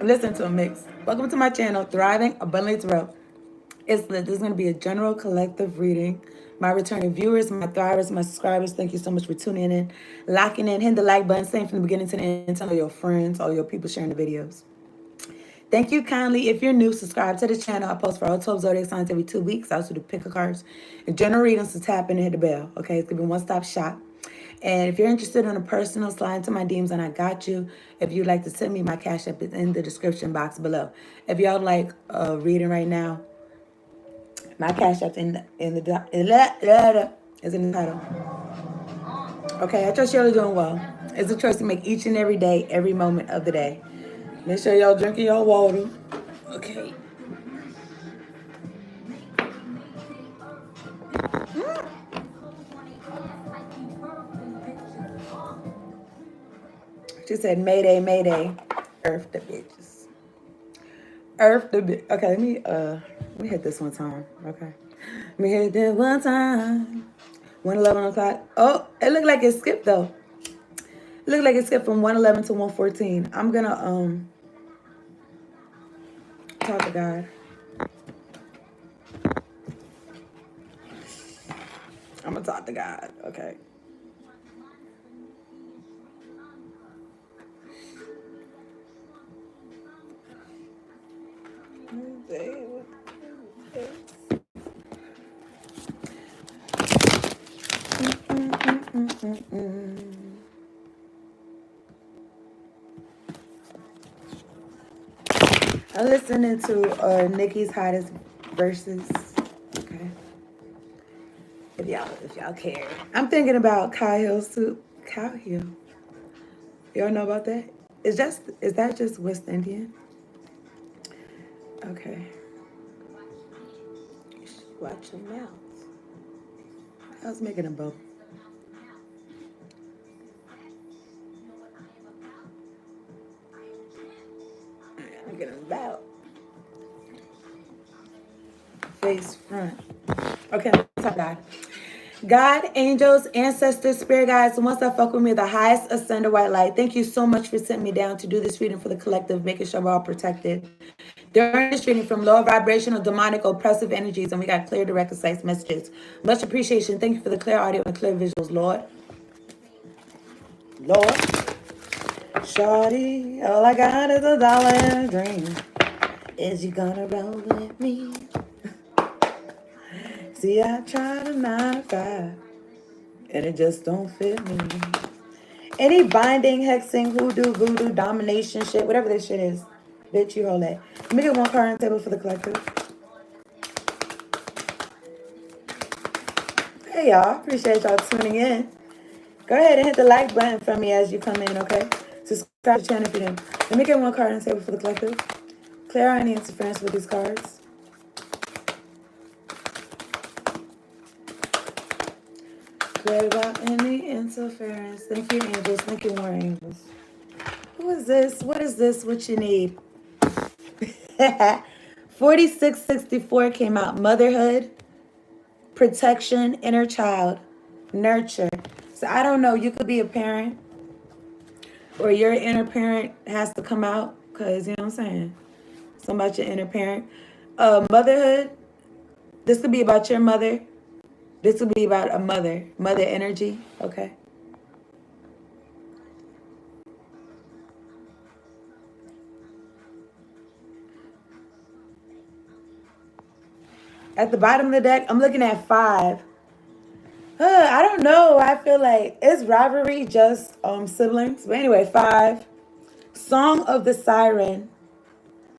Listen to a mix. Welcome to my channel, Thriving Abundantly Tarot. It's lit. This is going to be a general collective reading. My returning viewers, my thrivers, my subscribers, thank you so much for tuning in, locking in, hitting the like button, staying from the beginning to the end, tell all your friends, all your people sharing the videos. Thank you kindly. If you're new, subscribe to the channel. I post for all 12 zodiac signs every 2 weeks. I also do picker cards and general readings, so tap in and hit the bell. Okay, it's going to be a one-stop shop. And if you're interested in a personal, slide into my DMs and I got you. If you'd like to send me, my cash app is in the description box below. If y'all like reading right now, my cash app is in the title. Okay, I trust y'all are doing well. It's a choice to make each and every day, every moment of the day. Make sure y'all drinking y'all water. Okay. She said, Mayday, Mayday. Earth the bitches. Earth the bitch. Okay, let me hit this one time. Okay. Let me hit this one time. 1:11 o'clock. Oh, it looked like it skipped though. It looked like it skipped from 1:11 to 1:14. I'm gonna talk to God. I'm gonna talk to God. Okay. I'm listening to Nikki's hottest verses. Okay. If y'all care. I'm thinking about Kyle Hill's too. Kyle Hill. Y'all know about that? Is that just West Indian? Okay. You should watch your mouth. I was making them both. I'm getting about face front. Okay, let's talk God. God, angels, ancestors, spirit guides, the ones that fuck with me, the highest ascended white light. Thank you so much for sending me down to do this reading for the collective, making sure we're all protected during this reading from low vibrational, demonic, oppressive energies, and we got clear, direct, concise messages. Much appreciation. Thank you for the clear audio and clear visuals, Lord. Lord. Shawty, all I got is a dollar and a dream. Is you gonna roll with me? See, I tried a 9 to 5, and it just don't fit me. Any binding, hexing, hoodoo, voodoo, domination shit, whatever this shit is, bitch, you hold that. Let me get one card on the table for the collective. Hey, y'all. Appreciate y'all tuning in. Go ahead and hit the like button for me as you come in, okay? Subscribe to the channel if you didn't. Let me get one card on the table for the collective. Clear any interference with these cards. Clear about any interference. Thank you, angels. Thank you, more angels. Who is this? What is this? What you need? 4664 came out. Motherhood, protection, inner child, nurture. So I don't know. You could be a parent, or your inner parent has to come out, because, you know what I'm saying? Something about your inner parent. Motherhood. This could be about your mother. This would be about a mother energy, okay? At the bottom of the deck, I'm looking at 5. I don't know. I feel like it's rivalry, just siblings. But anyway, 5. Song of the Siren.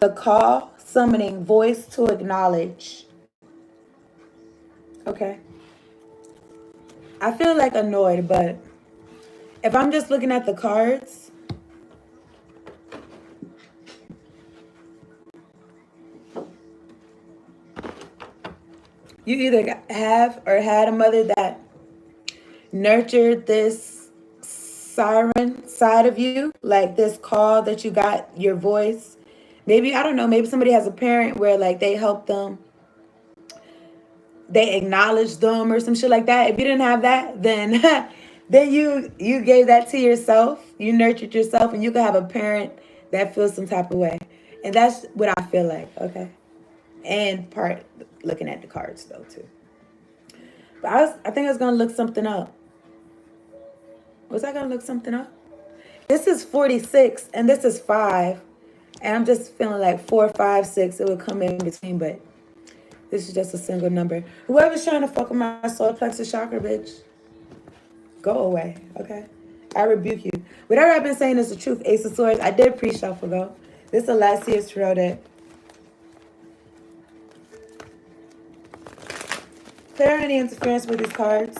The call, summoning, voice to acknowledge. Okay. I feel like annoyed, but if I'm just looking at the cards, you either have or had a mother that nurtured this siren side of you, like this call that you got, your voice. Maybe, I don't know, maybe somebody has a parent where like they help them, they acknowledge them or some shit like that. If you didn't have that, then then you gave that to yourself. You nurtured yourself, and you could have a parent that feels some type of way. And that's what I feel like, okay? And part looking at the cards though too. But I think I was gonna look something up. Was I gonna look something up? This is 46 and this is 5. And I'm just feeling like 4, 5, 6. It would come in between, but this is just a single number. Whoever's trying to fuck with my solar plexus chakra, bitch, go away, okay? I rebuke you. Whatever I've been saying is the truth, Ace of Swords. I did pre-shuffle, though. This is the last year's tarot deck. Clear any interference with these cards.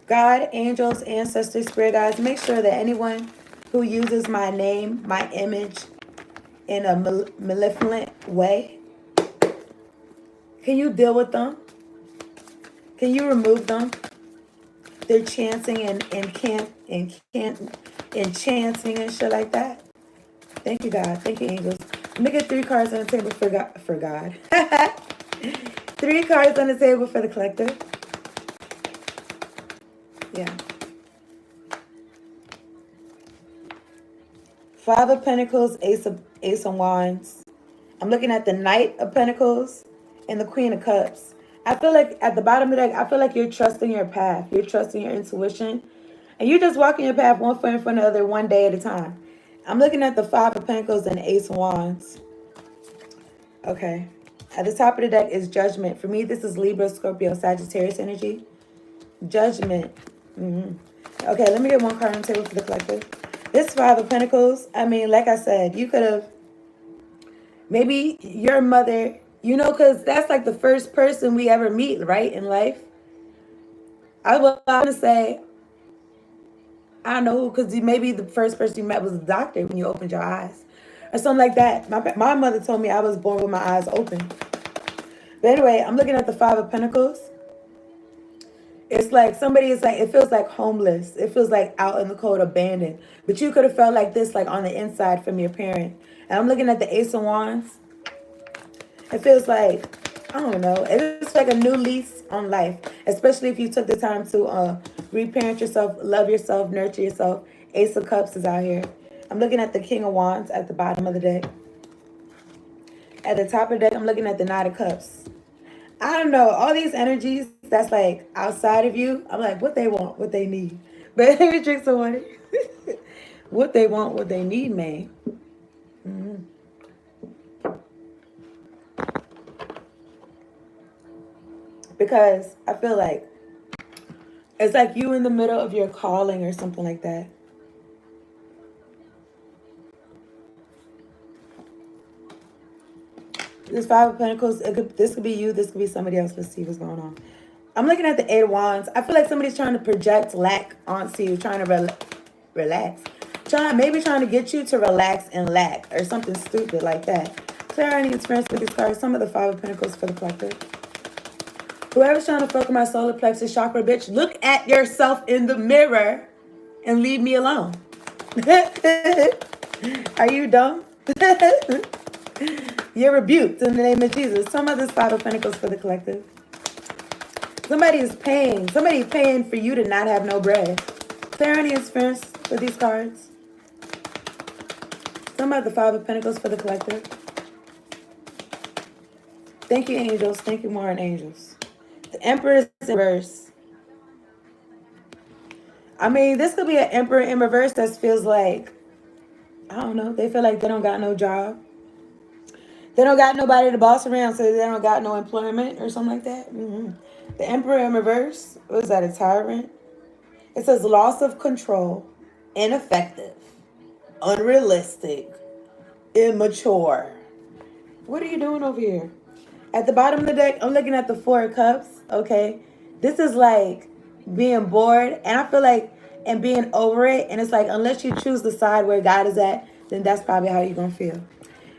God, angels, ancestors, spirit guides, make sure that anyone who uses my name, my image, in a malevolent way, can you deal with them? Can you remove them? They're chanting and chanting and shit like that. Thank you, God. Thank you, angels. Let me get 3 cards on the table for God. 3 cards on the table for the collective. Yeah. 5 of Pentacles, Ace of Wands. I'm looking at the Knight of Pentacles and the Queen of Cups. I feel like at the bottom of the deck, I feel like you're trusting your path. You're trusting your intuition. And you're just walking your path one foot in front of the other, one day at a time. I'm looking at the 5 of Pentacles and Ace of Wands. Okay. At the top of the deck is Judgment. For me, this is Libra, Scorpio, Sagittarius energy. Judgment. Okay, let me get 1 card on the table for the collective. This 5 of Pentacles, I mean, like I said, you could have, maybe your mother, you know, because that's like the first person we ever meet, right, in life. I was going to say, I don't know, because maybe the first person you met was a doctor when you opened your eyes. Or something like that. My mother told me I was born with my eyes open. But anyway, I'm looking at the 5 of Pentacles. It's like somebody is like, it feels like homeless. It feels like out in the cold, abandoned. But you could have felt like this, like on the inside from your parent. And I'm looking at the Ace of Wands. It feels like, I don't know, it's like a new lease on life. Especially if you took the time to reparent yourself, love yourself, nurture yourself. Ace of Cups is out here. I'm looking at the King of Wands at the bottom of the deck. At the top of the deck, I'm looking at the Knight of Cups. I don't know, all these energies that's like outside of you, I'm like, what they want, what they need. But let me drink some water. What they want, what they need, man. Because I feel like it's like you in the middle of your calling or something like that. This 5 of Pentacles, this could be you, this could be somebody else. Let's see what's going on. I'm looking at the 8 of Wands. I feel like somebody's trying to project lack onto you, trying to relax. Maybe trying to get you to relax and lack or something stupid like that. Clear any experience with these cards. Some of the 5 of Pentacles for the collective. Whoever's trying to fuck with my solar plexus chakra, bitch, look at yourself in the mirror and leave me alone. Are you dumb? You're rebuked in the name of Jesus. Some of this 5 of Pentacles for the collective. Somebody is paying. Somebody's paying for you to not have no bread. Clear any experience for these cards. Some of the 5 of Pentacles for the collective. Thank you, angels. Thank you, more angels. The Emperor is in reverse. I mean, this could be an Emperor in reverse that feels like, I don't know, they feel like they don't got no job. They don't got nobody to boss around, so they don't got no employment or something like that. The Emperor in reverse, what is that, a tyrant? It says loss of control, ineffective, unrealistic, immature. What are you doing over here? At the bottom of the deck, I'm looking at the 4 of Cups, okay? This is like being bored, and I feel like, and being over it, and it's like, unless you choose the side where God is at, then that's probably how you're going to feel.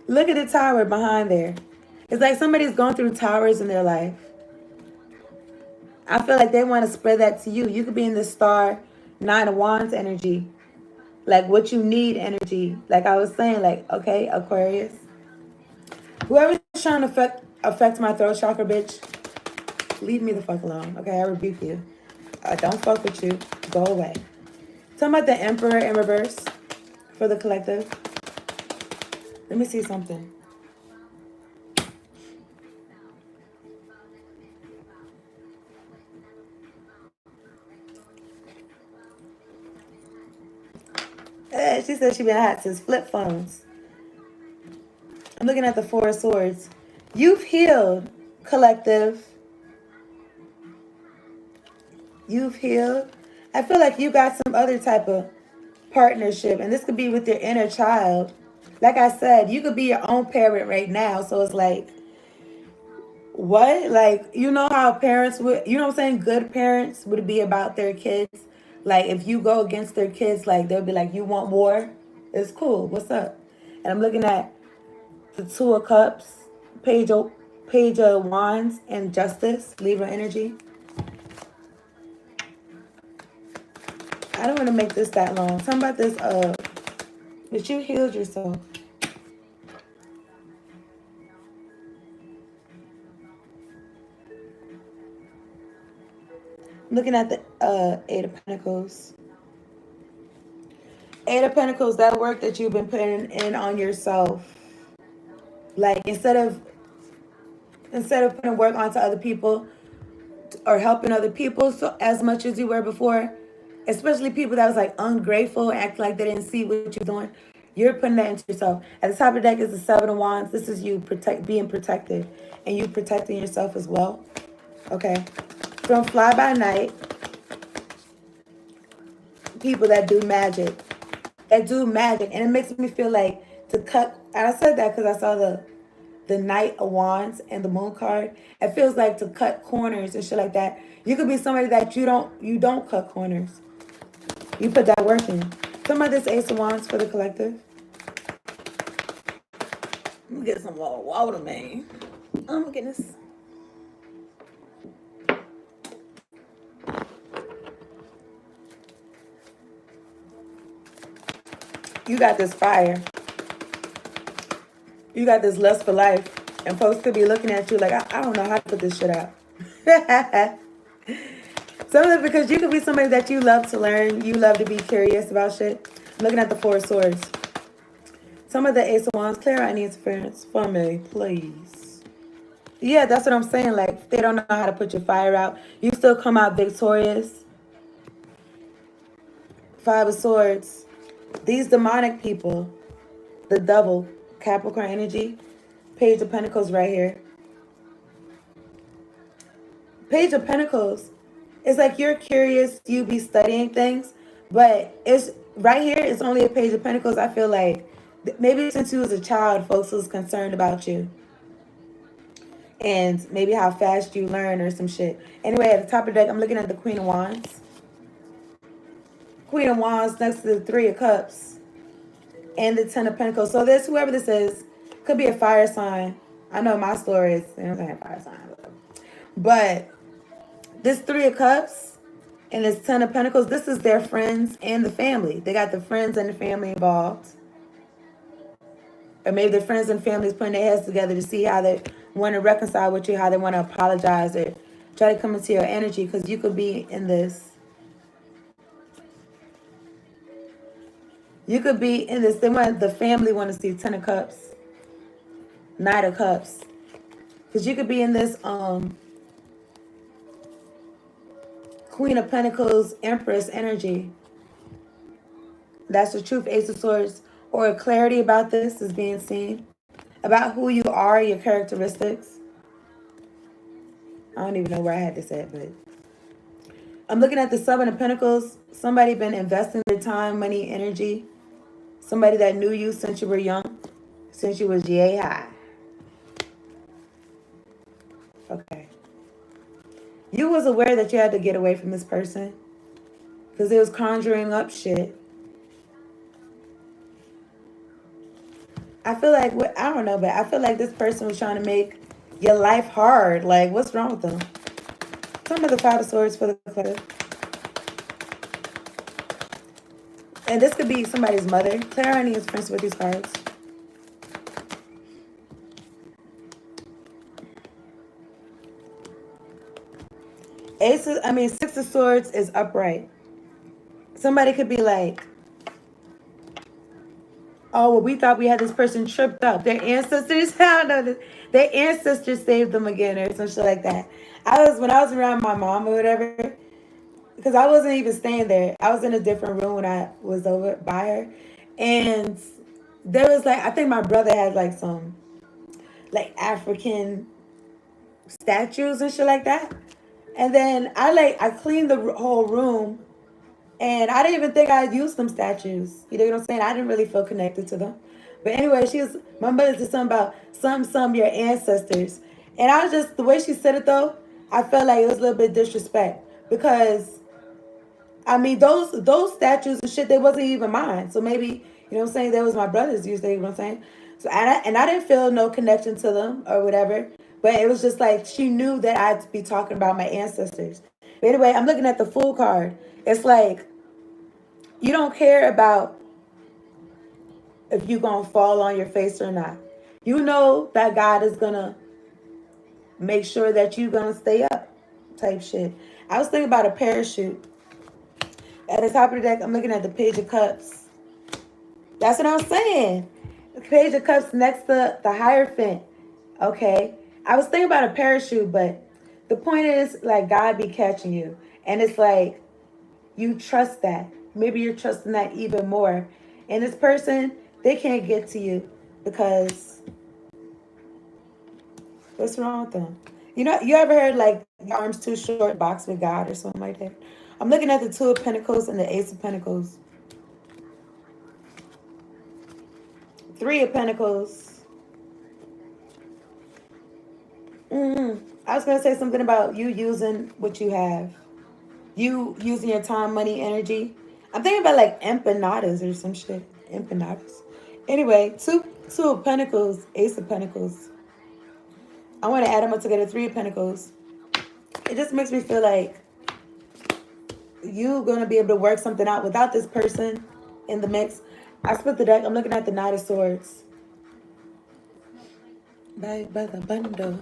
Look at the tower behind there. It's like somebody's going through towers in their life. I feel like they want to spread that to you. You could be in the star 9 of Wands energy. Like what you need energy. Like I was saying, like, okay, Aquarius. Whoever's trying to affect my throat chakra, bitch, leave me the fuck alone. Okay, I rebuke you. I don't fuck with you. Go away. Talking about the Emperor in reverse for the collective. Let me see something. She said she been hot since flip phones. I'm looking at the Four of Swords. You've healed, collective. You've healed. I feel like you got some other type of partnership, and this could be with your inner child. Like I said, you could be your own parent right now. So it's like, what? Like, you know how parents would, you know what I'm saying? Good parents would be about their kids. Like, if you go against their kids, like, they'll be like, you want war? It's cool. What's up? And I'm looking at the Two of Cups, Page of Wands, and Justice, Libra energy. I don't want to make this that long. Something about this, but you healed yourself. Looking at the Eight of Pentacles. Eight of Pentacles, that work that you've been putting in on yourself. Like, instead of putting work onto other people or helping other people so as much as you were before, especially people that was like ungrateful, acting like they didn't see what you're doing, you're putting that into yourself. At the top of the deck is the Seven of Wands. This is you being protected, and you protecting yourself as well. Okay. From Fly By Night, people that do magic. And it makes me feel like to cut, and I said that because I saw the Knight of Wands and the Moon card. It feels like to cut corners and shit like that. You could be somebody that you don't cut corners. You put that work in. Some of this Ace of Wands for the collective. Let me get some more water, man. Oh my goodness. You got this fire. You got this lust for life. And folks could be looking at you like, I don't know how to put this shit out. Some of it because you could be somebody that you love to learn. You love to be curious about shit. I'm looking at the Four of Swords. Some of the Ace of Wands. Clear out any interference for me, please. Yeah, that's what I'm saying. Like, they don't know how to put your fire out. You still come out victorious. Five of Swords. These demonic people. The Devil. Capricorn energy. Page of Pentacles right here. Page of Pentacles. It's like you're curious, you be studying things, but it's right here, it's only a Page of Pentacles. I feel like maybe since you was a child, folks was concerned about you. And maybe how fast you learn or some shit. Anyway, at the top of the deck, I'm looking at the Queen of Wands. Queen of Wands next to the Three of Cups. And the Ten of Pentacles. So this, whoever this is, could be a fire sign. I know my story is, I'm saying fire sign. But this Three of Cups and this Ten of Pentacles, this is their friends and the family. They got the friends and the family involved. Or maybe the friends and families putting their heads together to see how they want to reconcile with you, how they want to apologize or try to come into your energy, because you could be in this. You could be in this. The family want to see Ten of Cups, Knight of Cups. Because you could be in this Queen of Pentacles, Empress energy. That's the truth, Ace of Swords. Or clarity about this is being seen. About who you are, your characteristics. I don't even know where I had this at, but I'm looking at the Seven of Pentacles. Somebody been investing their time, money, energy. Somebody that knew you since you were young. Since you was yay high. Okay. You was aware that you had to get away from this person. Because it was conjuring up shit. I feel like, I don't know, but I feel like this person was trying to make your life hard. Like, what's wrong with them? Some of the Five of Swords for the collective. And this could be somebody's mother. Clara and is friends with these cards. Six of Swords is upright. Somebody could be like, Oh, well, we thought we had this person tripped up. Their ancestors, I don't know, their ancestors saved them again or some shit like that. When I was around my mom or whatever, because I wasn't even staying there. I was in a different room when I was over by her. And there was like, I think my brother had like some like African statues and shit like that. And then I cleaned the whole room, and I didn't even think I'd use them statues. You know what I'm saying? I didn't really feel connected to them. But anyway, my mother said something about some your ancestors. And I was just, the way she said it though, I felt like it was a little bit disrespect. Because I mean, those statues and shit, they wasn't even mine. So maybe, you know what I'm saying, that was my brother's, you know what I'm saying? So and I didn't feel no connection to them or whatever. But it was just like she knew that I'd be talking about my ancestors. But anyway, I'm looking at the Fool card. It's like you don't care about if you're gonna fall on your face or not. You know that God is gonna make sure that you're gonna stay up type shit. I was thinking about a parachute. At the top of the deck, I'm looking at the Page of Cups. That's what I'm saying. The Page of Cups next to the Hierophant. Okay. I was thinking about a parachute, but the point is, like, God be catching you. And it's like, you trust that. Maybe you're trusting that even more. And this person, they can't get to you because what's wrong with them? You know, you ever heard, like, your arms too short, box with God or something like that? I'm looking at the Two of Pentacles and the Ace of Pentacles. Three of Pentacles. I was going to say something about you using what you have. You using your time, money, energy. I'm thinking about like empanadas or some shit. Empanadas. Anyway, two of Pentacles, Ace of Pentacles. I want to add them up together, Three of Pentacles. It just makes me feel like you're going to be able to work something out without this person in the mix. I split the deck. I'm looking at the Knight of Swords. By the bundle.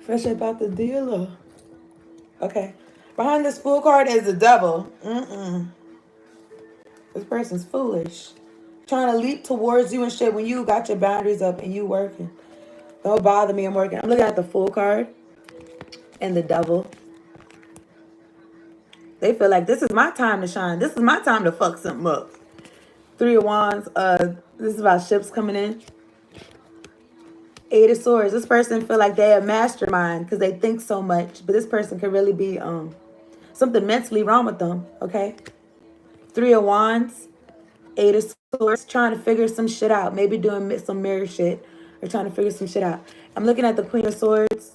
Fresh about the dealer. Okay. Behind this Fool card is the Devil. This person's foolish. Trying to leap towards you and shit when you got your boundaries up and you working. Don't bother me, I'm working. I'm looking at the Fool card and the Devil. They feel like this is my time to shine. This is my time to fuck something up. Three of Wands. This is about ships coming in. Eight of Swords. This person feel like they're a mastermind because they think so much. But this person could really be something mentally wrong with them. Okay. Three of Wands. Eight of Swords. Trying to figure some shit out. Maybe doing some mirror shit. Or trying to figure some shit out. I'm looking at the Queen of Swords.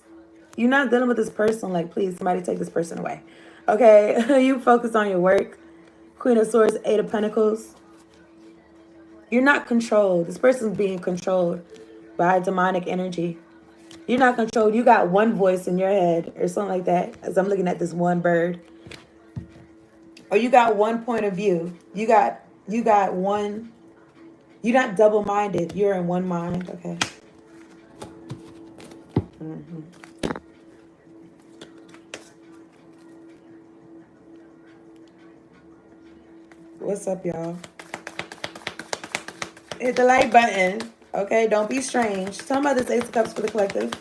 You're not dealing with this person. Like, please, somebody take this person away. Okay. You focus on your work. Queen of Swords. Eight of Pentacles. You're not controlled. This person's being controlled by demonic energy. You're not controlled. You got one voice in your head or something like that. As I'm looking at this one bird. Or you got one point of view. You got one. You're not double-minded. You're in one mind. Okay. What's up, y'all? Hit the like button. Okay, don't be strange. Tell me about this Ace of Cups for the collective.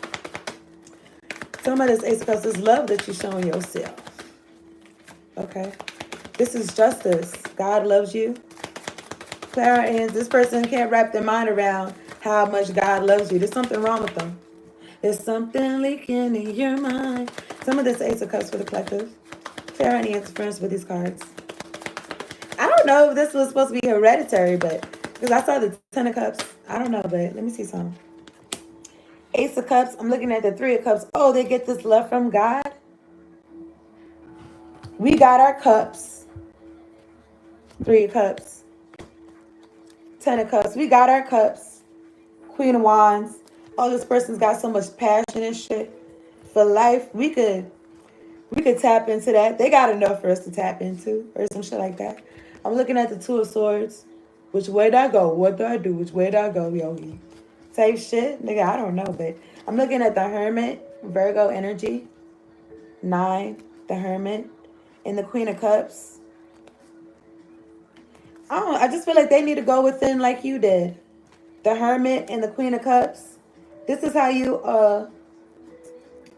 Tell me about this Ace of Cups. This love that you're showing yourself. Okay. This is justice. God loves you. Clear hands. This person can't wrap their mind around how much God loves you. There's something wrong with them. There's something leaking in your mind. Some of this Ace of Cups for the collective. Clear any interference with these cards. I don't know if this was supposed to be hereditary, but because I saw the Ten of Cups. I don't know, but let me see some. Ace of Cups. I'm looking at the Three of Cups. Oh, they get this love from God. We got our cups. Three of Cups. Ten of Cups. We got our cups. Queen of Wands. Oh, this person's got so much passion and shit for life. We could tap into that. They got enough for us to tap into or some shit like that. I'm looking at the Two of Swords. Which way did I go? What do I do? Which way did I go, Yogi? Type shit. Nigga, I don't know, but I'm looking at the Hermit. Virgo energy. 9. The Hermit. and the Queen of Cups. I just feel like they need to go within like you did. The Hermit and the Queen of Cups. This is how you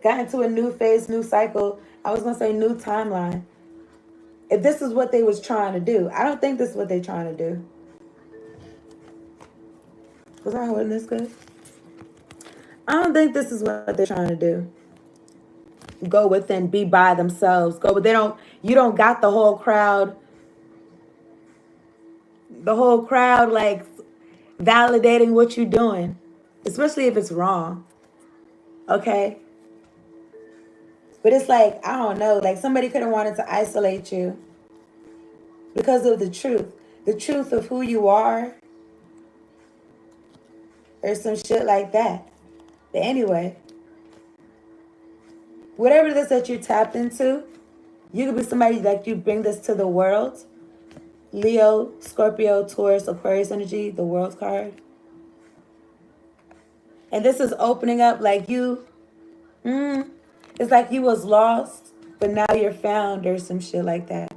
got into a new phase, new cycle. I was gonna say new timeline. If this is what they was trying to do, I don't think this is what they're trying to do. Was I holding this good? I don't think this is what they're trying to do. Go within, be by themselves. Go, but they don't. You don't got the whole crowd. The whole crowd like validating what you're doing, especially if it's wrong. Okay. But it's like, I don't know, like somebody could have wanted to isolate you because of the truth of who you are, or some shit like that. But anyway, whatever it is that you tapped into, you could be somebody like you bring this to the world. Leo, Scorpio, Taurus, Aquarius energy, the world card. And this is opening up like you, it's like you was lost, but now you're found or some shit like that.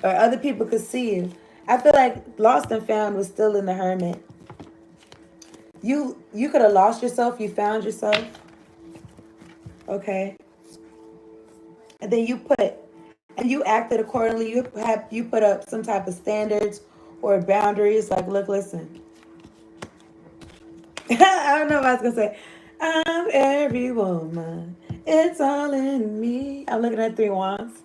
Or other people could see you. I feel like lost and found was still in the Hermit. You could have lost yourself, you found yourself. Okay. And then you acted accordingly. You put up some type of standards or boundaries. Like, look, listen. I don't know if I was gonna say, I'm every woman. It's all in me. I'm looking at 3 wands.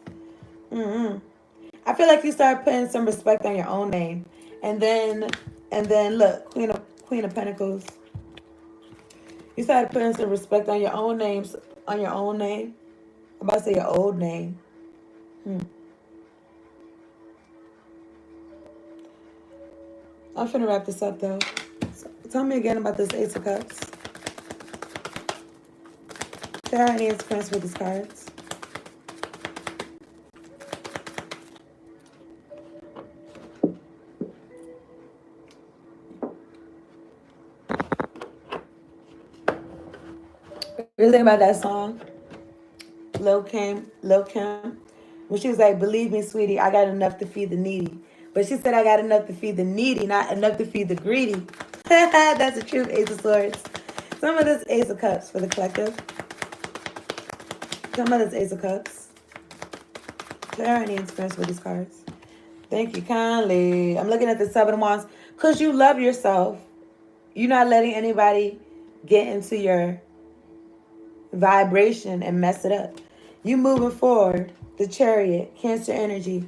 I feel like you start putting some respect on your own name, and then look, Queen of Pentacles. You started putting some respect on your own names, on your own name. I'm about to say your old name. I'm finna wrap this up though. So, tell me again about this Ace of Cups. There are any experience with these cards? You think about that song, Lil Kim, when she was like, believe me, sweetie, I got enough to feed the needy. But she said I got enough to feed the needy, not enough to feed the greedy. That's the truth, Ace of Swords. Some of this Ace of Cups for the collective. Some of this Ace of Cups. There are any experience with these cards? Thank you kindly. I'm looking at the 7 of Wands. Because you love yourself. You're not letting anybody get into your vibration and mess it up. You moving forward. The Chariot, Cancer energy.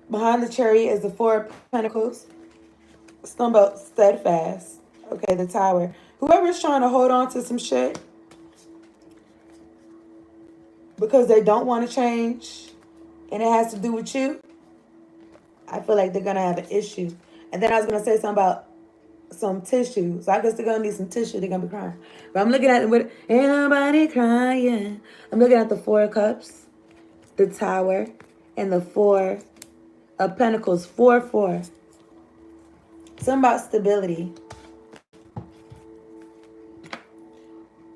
Behind the Chariot is the 4 of Pentacles. Stumble, steadfast. Okay, the Tower. Whoever's trying to hold on to some shit because they don't want to change and it has to do with you, I feel like they're going to have an issue. And then I was going to say something about some tissue. So I guess they're going to need some tissue. They're going to be crying. But I'm looking at it with, ain't nobody crying. I'm looking at the 4 of Cups, the Tower, and the 4 of Pentacles. 4-4. Something about stability.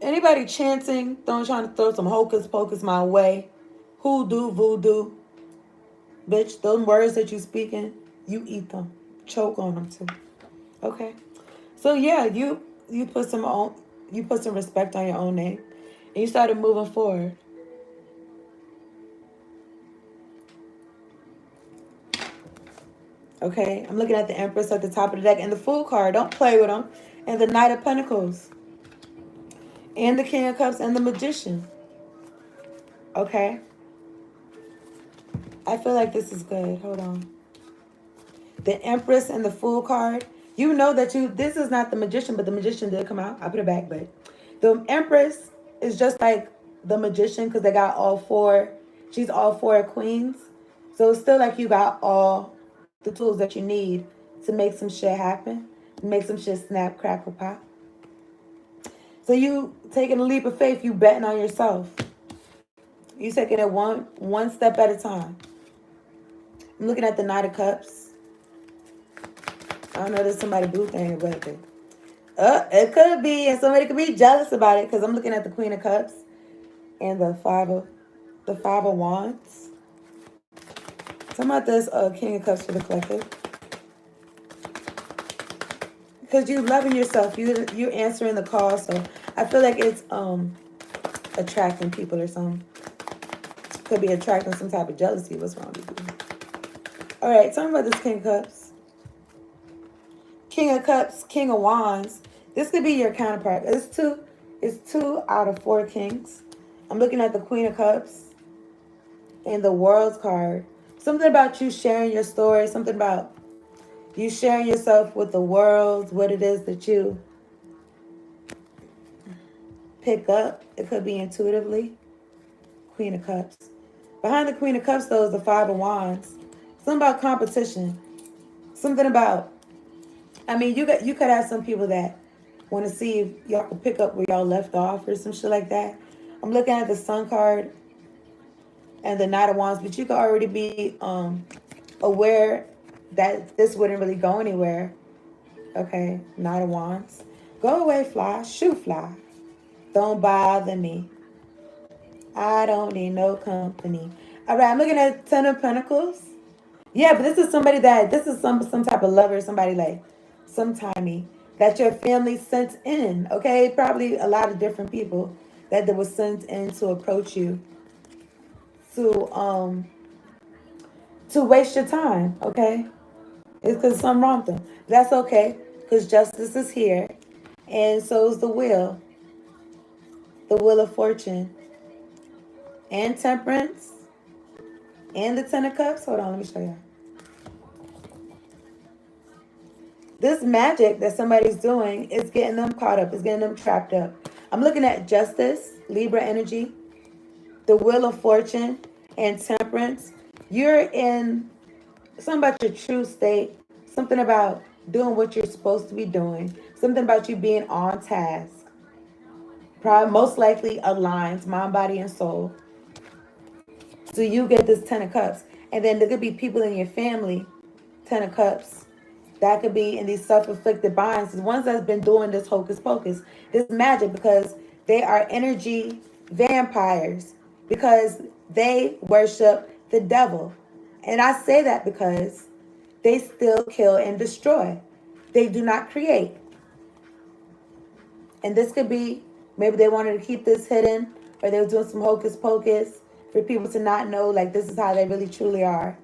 Anybody chanting, trying to throw some hocus pocus my way, hoodoo, voodoo, bitch, those words that you speaking, you eat them, choke on them too. Okay, so yeah, you put some respect on your own name, and you started moving forward. Okay, I'm looking at the Empress at the top of the deck and the Fool card. Don't play with them, and the Knight of Pentacles. And the King of Cups and the Magician. Okay. I feel like this is good. Hold on. The Empress and the Fool card. You know that this is not the Magician, but the Magician did come out. I put it back, but the Empress is just like the Magician because they got all 4. She's all 4 queens. So it's still like you got all the tools that you need to make some shit happen. Make some shit snap, crackle, pop. So you taking a leap of faith, you betting on yourself. You taking it one step at a time. I'm looking at the Knight of Cups. I don't know, there's somebody blue thing, but it could be, and somebody could be jealous about it because I'm looking at the Queen of Cups and the 5 of Wands. Talking about this King of Cups for the collective. Because you loving yourself. You answering the call. So I feel like it's attracting people or something. Could be attracting some type of jealousy. What's wrong with you? All right, talking about this King of Cups. King of Cups, King of Wands. This could be your counterpart. It's two out of 4 kings. I'm looking at the Queen of Cups and the World's card. Something about you sharing your story. Something about you sharing yourself with the world. What it is that you pick up. It could be intuitively. Queen of Cups. Behind the Queen of Cups, though, is the Five of Wands. Something about competition. Something about, I mean, you could have some people that want to see if y'all can pick up where y'all left off or some shit like that. I'm looking at the Sun card and the Knight of Wands, but you could already be aware that this wouldn't really go anywhere. Okay, Knight of Wands. Go away, fly. Shoo, fly. Don't bother me. I don't need no company. All right, I'm looking at Ten of Pentacles. Yeah, but this is somebody this is some type of lover, somebody like sometimey that your family sent in, okay? Probably a lot of different people that was sent in to approach you to waste your time, okay? It's because something wrong with them. That's okay, because justice is here, and so is the wheel of fortune, and temperance, and the Ten of Cups. Hold on, let me show you. This magic that somebody's doing is getting them caught up, is getting them trapped up. I'm looking at justice, Libra energy, the wheel of fortune, and temperance. You're in something about your true state, something about doing what you're supposed to be doing, something about you being on task. Probably most likely aligned, mind, body, and soul. So you get this Ten of Cups. And then there could be people in your family, Ten of Cups, that could be in these self-inflicted binds. The ones that's been doing this hocus pocus, this magic, because they are energy vampires, because they worship the devil. And I say that because they still kill and destroy. They do not create. And this could be, maybe they wanted to keep this hidden, or they were doing some hocus pocus for people to not know, like, this is how they really truly are.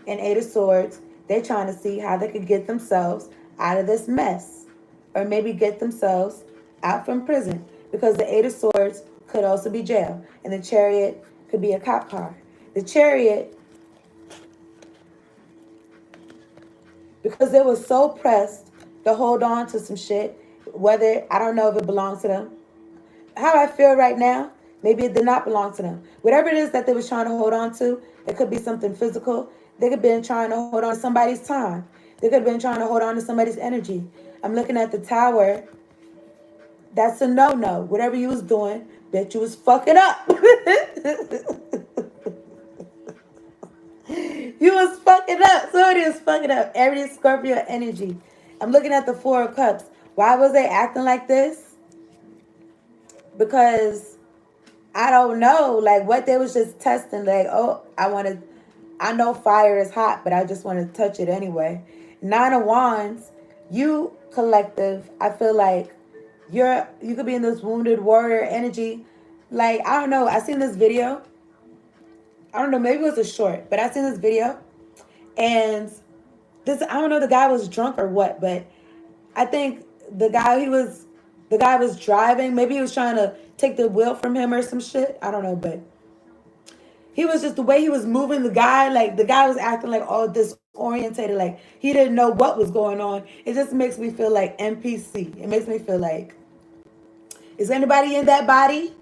And Eight of Swords, they're trying to see how they could get themselves out of this mess, or maybe get themselves out from prison, because the Eight of Swords could also be jail, and the Chariot could be a cop car. The Chariot, because they were so pressed to hold on to some shit, whether, I don't know if it belongs to them. How I feel right now, maybe it did not belong to them. Whatever it is that they was trying to hold on to, it could be something physical. They could have been trying to hold on to somebody's time. They could have been trying to hold on to somebody's energy. I'm looking at the Tower. That's a no-no. Whatever you was doing, bet you was fucking up. You was fucking up. Somebody was fucking up. Every Scorpio energy. I'm looking at the Four of Cups. Why was they acting like this? Because I don't know, like, what they was just testing, like, oh, I know fire is hot, but I just want to touch it anyway. Nine of Wands, you collective, I feel like you could be in this wounded warrior energy. Like, I don't know, I seen this video. I don't know, maybe it was a short, but I seen this video, and this, I don't know, the guy was drunk or what, but I think the guy was driving. Maybe he was trying to take the wheel from him or some shit. I don't know, but he was just, the way he was moving, the guy was acting like all disorientated, like he didn't know what was going on. It just makes me feel like NPC. It makes me feel like, is anybody in that body?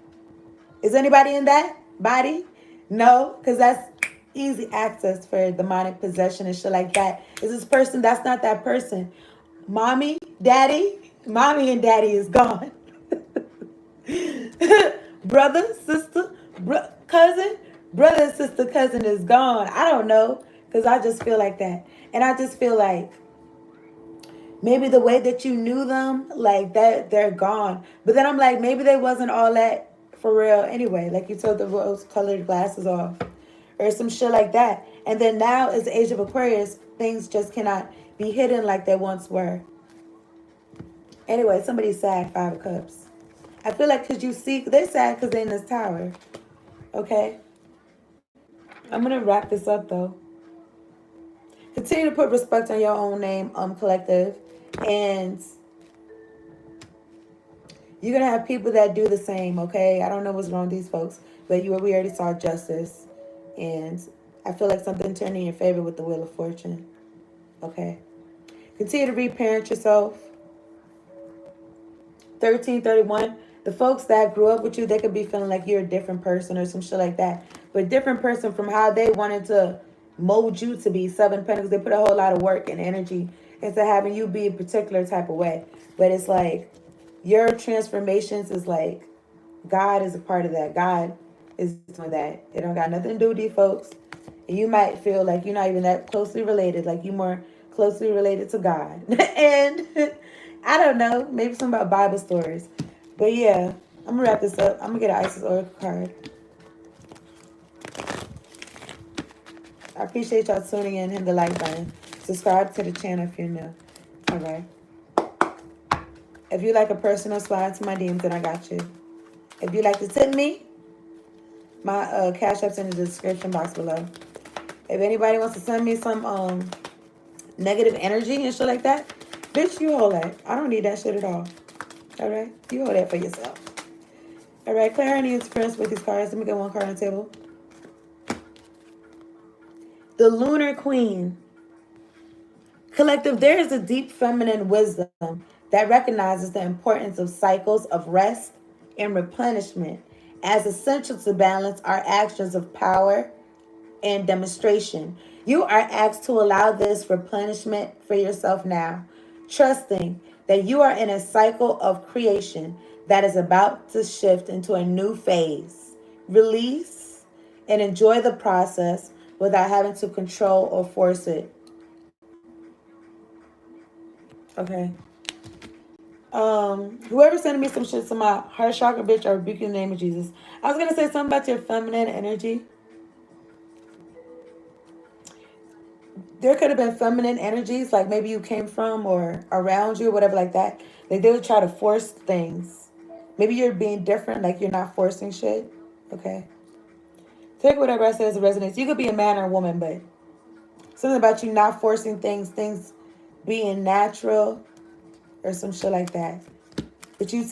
Is anybody in that body? No, because that's easy access for demonic possession and shit like that. Is this person? That's not that person. Mommy and daddy is gone. Brother, sister, cousin, brother, sister, cousin is gone. I don't know, because I just feel like that. And I just feel like maybe the way that you knew them, like that, they're gone. But then I'm like, maybe they wasn't all that for real anyway. Like you took the rose-colored glasses off or some shit like that. And then now, as the age of Aquarius, things just cannot be hidden like they once were. Anyway, somebody's sad, Five of Cups. I feel like because you see, they're sad because they're in this tower. Okay? I'm going to wrap this up, though. Continue to put respect on your own name, collective. And you're going to have people that do the same, okay? I don't know what's wrong with these folks, but we already saw justice. And I feel like something turned in your favor with the Wheel of Fortune. Okay? Continue to reparent yourself. 1331. The folks that grew up with you, they could be feeling like you're a different person or some shit like that. But different person from how they wanted to mold you to be. Seven Pentacles, they put a whole lot of work and energy into having you be a particular type of way. But it's like your transformations is like God is a part of that. God is doing that. It don't got nothing to do with these folks. And you might feel like you're not even that closely related, like you're more closely related to God. And I don't know, maybe some about Bible stories. But yeah, I'm going to wrap this up. I'm going to get an Isis Oracle card. I appreciate y'all tuning in. Hit the like button. Subscribe to the channel if you're new. All right. If you like a personal slide to my DMs, then I got you. If you like to tip me, my cash app's in the description box below. If anybody wants to send me some negative energy and shit like that, bitch, you hold that. I don't need that shit at all. All right? You hold that for yourself. All right, clarity and experience with these cards. Let me get one card on the table. The Lunar Queen. Collective, there is a deep feminine wisdom that recognizes the importance of cycles of rest and replenishment as essential to balance our actions of power and demonstration. You are asked to allow this replenishment for yourself now, trusting that you are in a cycle of creation that is about to shift into a new phase. Release and enjoy the process without having to control or force it. Okay. Whoever sending me some shit to my heart chakra, bitch, I rebuke you in the name of Jesus. I was gonna say something about your feminine energy. There could have been feminine energies, like maybe you came from or around you or whatever like that. Like they would try to force things. Maybe you're being different, like you're not forcing shit. Okay. Take whatever I say as a resonance. You could be a man or a woman, but something about you not forcing things being natural or some shit like that. But you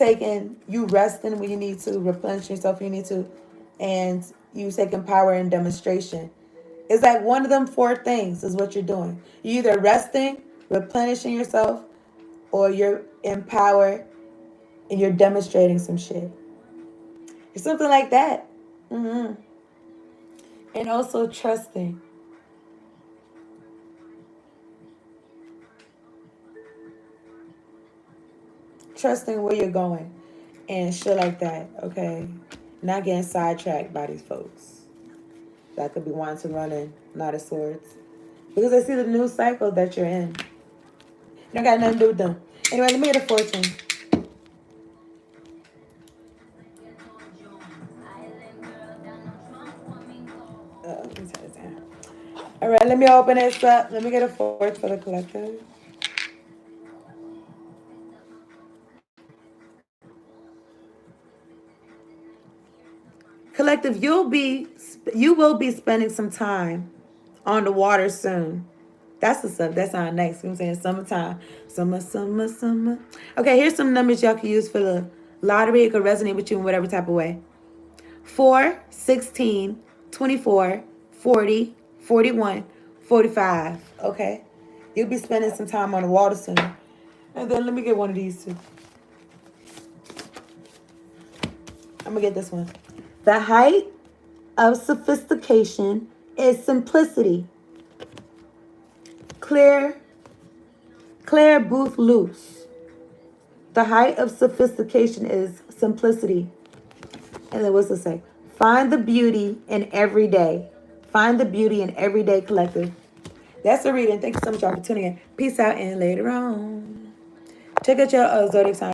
resting when you need to, replenish yourself when you need to, and you taking power in demonstration. It's like one of them four things is what you're doing. You're either resting, replenishing yourself, or you're in power and you're demonstrating some shit. Or something like that. And also trusting. Trusting where you're going and shit like that, okay? Not getting sidetracked by these folks. That could be wanting to run in, Knight of Swords. Because I see the new cycle that you're in. You don't got nothing to do with them. Anyway, let me get a fortune. Let me turn this down. All right, let me open this up. Let me get a fortune for the collective. Collective, you will be spending some time on the water soon. That's what's up. That sounds nice. You know what I'm saying? Summertime. Summer. Okay, here's some numbers y'all can use for the lottery. It could resonate with you in whatever type of way. 4, 16, 24, 40, 41, 45. Okay? You'll be spending some time on the water soon. And then let me get one of these too. I'm going to get this one. The height of sophistication is simplicity. Claire Booth Luce. The height of sophistication is simplicity. And then what's it say? Find the beauty in every day. Find the beauty in everyday, collective. That's the reading. Thank you so much, y'all, for tuning in. Peace out, and later on. Check out your zodiac sign.